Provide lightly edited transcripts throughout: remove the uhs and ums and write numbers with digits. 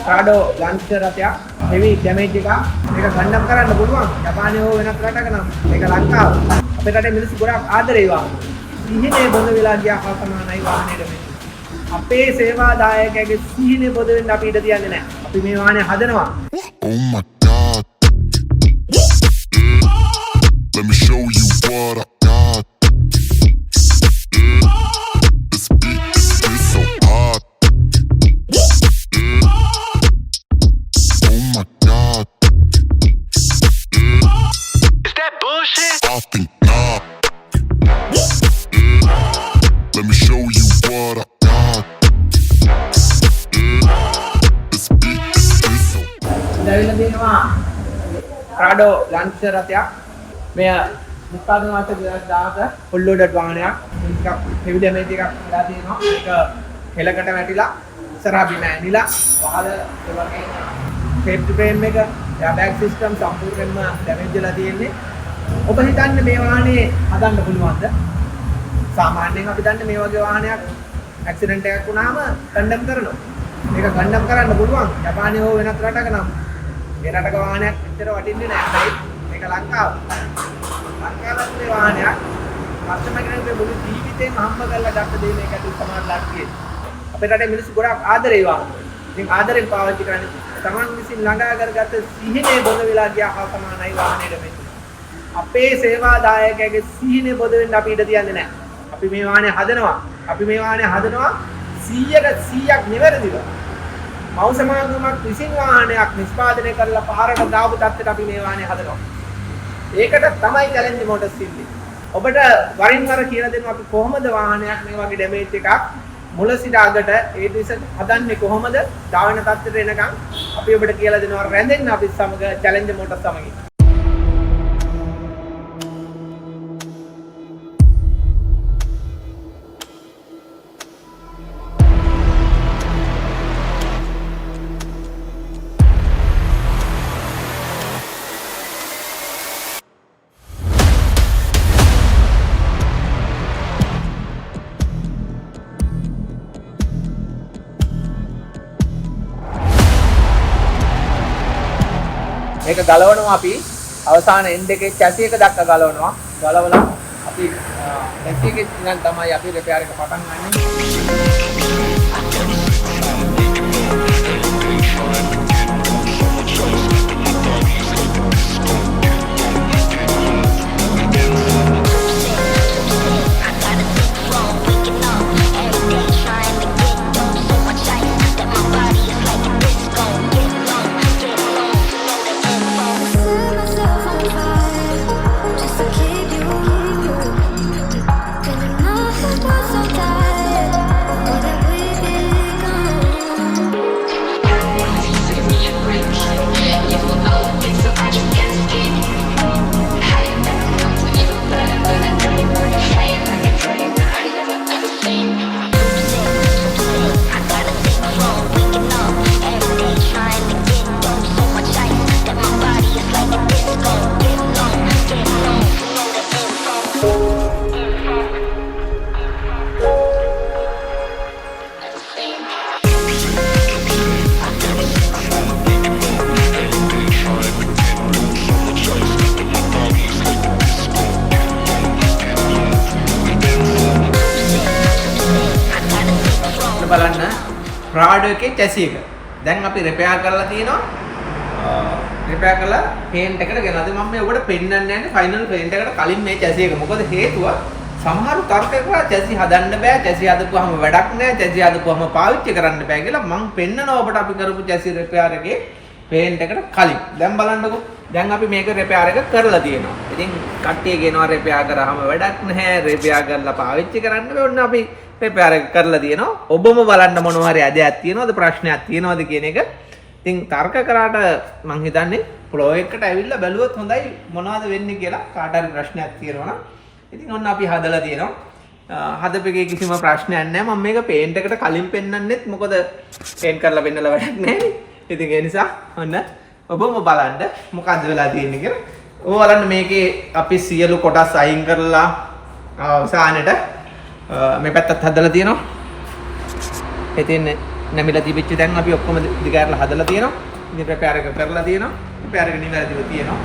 Prado launcher රථයක් heavy damage එකක් මේක ගණ්ඩම් කරන්න පුළුවන් ජපානයේ හෝ වෙනත් රටක නම් මේක ලංකාව අපේ රටේ මිනිස්සු ගොඩක් ආදරේ වාහන සිහිනේ බොඳ වෙලා ගියා හා සමානයි වාහනේට මේ අපේ සේවා දායකයාගේ සිහිනේ බොඳ වෙන්න අපි ඉඩ තියන්නේ නැහැ අපි මේ වාහනේ හදනවා Oh my god Let me show you what I got This beat is so hot Oh my god Is that bullshit? I think not Let me show you what I got This beat is so දැවිලා දෙනවා Prado launcher රථයක් මෙය නිෂ්පාදන වර්ෂ 2010 full loaded වාහනයක් ටිකක් heavy damage එකක් වෙලා තියෙනවා ඒක හෙලකට වැටිලා ඉස්සරහා බිම ඇනිලා පහළ ඒ වගේ safety frame එක airbag system සම්පූර්ණයෙන්ම damage වෙලා තියෙන්නේ ඔබ හිතන්නේ මේ වාහනේ හදන්න පුළුවන්ද සාමාන්‍යයෙන් අපි දන්නේ මේ වගේ වාහනයක් ඇක්සිඩන්ට් එකක් වුණාම කන්ඩම් කරනවා මේක කන්ඩම් කරන්න පුළුවන් ජපානයේ හෝ වෙනත් රටක නම් මේ රටක වාහනයක් ඇත්තට වටින්නේ නැහැ මේක ලංකාව ලංකාවේ වාහනයක් කස්ටමර් කෙනෙකුගේ මුළු ජීවිතේම හම්බ කරලා ගත්ත දේ මේක ඇතුළේ සමානලක් තියෙනවා අපේ රටේ මිනිස්සු ගොඩක් ආදරේ වාහන ඉතින් ආදරෙන් පාවිච්චි කරන්නේ තමන් විසින් ළඟා කරගත්ත සිහිනේ බොඳ වෙලා ගියා හා සමානයි වාහනේට මේ අපේ සේවා දායකයාගේ සිහිනේ බොඳ වෙන්න අපි ඉඩ තියන්නේ නැහැ අපි මේ වාහනේ හදනවා 100%ක් නිවැරදිව මව් සමාගමක් විසින් වාහනයක් නිෂ්පාදනය කරලා පාරට දාපු තත්ත්වයට අපි මේ වාහනේ හදනවා ඒකට තමයි චැලෙන්ජ් මොටර්ස් ඉන්නේ ඔබට වරින් වර කියලා දෙනවා අපි කොහොමද වාහනයක් මේ වගේ ඩැමේජ් එකක් මුල සිට අගට ඒ දිස හදන්නේ කොහොමද දාවන තත්ත්වයට එනකන් අපි ඔබට කියලා දෙනවා රැඳෙන්න අපි සමග චැලෙන්ජ් මොටර්ස් සමගින් මේක ගලවනවා අපි අවසාන එන්ඩ් එකේ chassis එක දක්වා ගලවනවා ගලවලා අපි chassis එකේ ඉඳන් තමයි අපි රිපෙයාර් එක පටන් ගන්නෙ බලන්න Prado එකේ chassis එක. දැන් අපි රිපෙයාර් කරලා තියෙනවා. රිපෙයාර් කරලා පේන්ට් එකට ගෙනලා මම මේ ඔබට පෙන්නන්න යන්නේ ෆයිනල් පේන්ට් එකට කලින් මේ chassis එක. මොකද හේතුව සමහර තර්ක කරලා chassis හදන්න බෑ. chassis හදපුවාම වැඩක් නෑ. chassis හදපුවාම පාවිච්චි කරන්න බෑ කියලා මම පෙන්නනවා ඔබට අපි කරපු chassis රිපෙයාර් එකේ පේන්ට් එකට කලින්. දැන් බලන්නකෝ. දැන් අපි මේක රිපෙයාර් එක කරලා තියෙනවා. ඉතින් කට්ටිය කියනවා රිපෙයාර් කරාම වැඩක් නැහැ. රිපෙයාර් කරලා පාවිච්චි කරන්න බෑ. ඔන්න අපි රිපෙයාර් එක කරලා තියෙනවා. ඔබම බලන්න මොනවා හරි අදයක් තියෙනවද ප්‍රශ්නයක් තියෙනවද කියන එක. ඉතින් තර්ක කරාට මං හිතන්නේ ෆ්ලෝ එකකට ඇවිල්ලා බැලුවොත් හොඳයි මොනවද වෙන්නේ කියලා කාට හරි ප්‍රශ්නයක් තියෙනවා නම්. ඉතින් ඔන්න අපි හදලා තියෙනවා. හදපෙකේ කිසිම ප්‍රශ්නයක් නැහැ. මම මේක පේන්ට් එකට කලින් පෙන්නන්නෙත් මොකද පේන්ට් කරලා පෙන්නලා වැඩක් නැහැ. ඉතින් ඒ නිසා ඔන්න ඔබම බලන්න මොකද්ද වෙලා තියෙන්නේ කියලා. ඔබ බලන්න මේකේ අපි සියලු කොටස් අයින් කරලා අවසානෙට මේ පැත්තත් හදලා තියෙනවා. ඉතින් නැමිලා තිබිච්ච දැන් අපි ඔක්කොම දිගහැරලා හදලා තියෙනවා. ඉතින් ප්‍රෙපෙයාර් එක කරලා තියෙනවා. ප්‍රෙපෙයාර් එක නිවැරදිව තියෙනවා.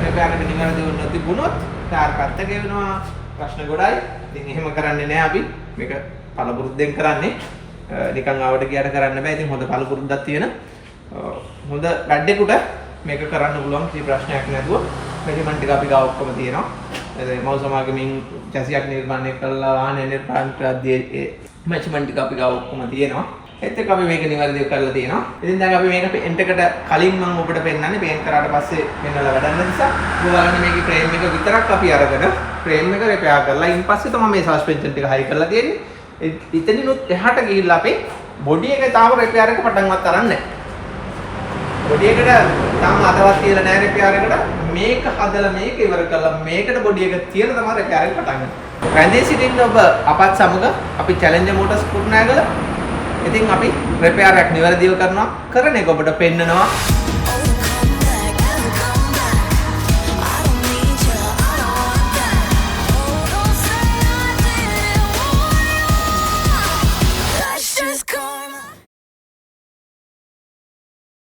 ප්‍රෙපෙයාර් එක නිවැරදිව නොතිබුණොත් ටයර් පැත්තක වෙනවා. ප්‍රශ්න ගොඩයි. ඉතින් එහෙම කරන්නේ නැහැ අපි. මේක පළපුරුද්දෙන් කරන්නේ. නිකන් ආවට ගියට කරන්න බෑ. ඉතින් හොඳ පළපුරුද්දක් තියෙන හොඳ වැඩේකට මේක කරන්න පුළුවන් කිසි ප්‍රශ්නයක් නැතුව. මෙජර්මන්ට් ටික අපි ගාව ඔක්කොම තියෙනවා. මව් සමාගමෙන් චැසියක් නිර්මාණය කළා වාහන නිර්මාණ කරද්දී මෙජර්මන්ට් ටික අපි ගාව ඔක්කොම තියෙනවා. ඒත් එක්ක අපි මේක නිවැරදිව කරලා තියෙනවා. ඉතින් දැන් අපි මේක පේන්ට් එකට කලින් මම ඔබට පෙන්නන්නේ පේන්ට් කරාට පස්සේ පෙන්නලා වැඩන්න නිසා ඔබ බලන්න මේකේ ෆ්‍රේම් එක විතරක් අපි අරගෙන ෆ්‍රේම් එක රිපෙයාර් කරලා ඊන් පස්සේ තමයි මේ සස්පෙන්ෂන් ටික හයි කරලා තියෙන්නේ. ඉතිනුත් එහාට ගිහිල්ලා අපි බොඩි එක තාම රිපෙයාර් එක පටන්වත් අරන් නැහැ. බොඩි එකට තාම අදවත් තියලා නැහැ රිපෙයාර් එකට. මේක හදලා මේක ඉවර කරලා මේකට බොඩි එක තියලා තමයි රිපෙයාර් එක පටන් ගන්න. රැඳී සිටින්න ඔබ අපත් සමග අපි චැලෙන්ජර් මෝටර්ස් කුරුණෑගල. ඉතින් අපි රිපෙයාර් එකක් නිවැරදිව කරනවා. කරන එක ඔබට පෙන්නනවා.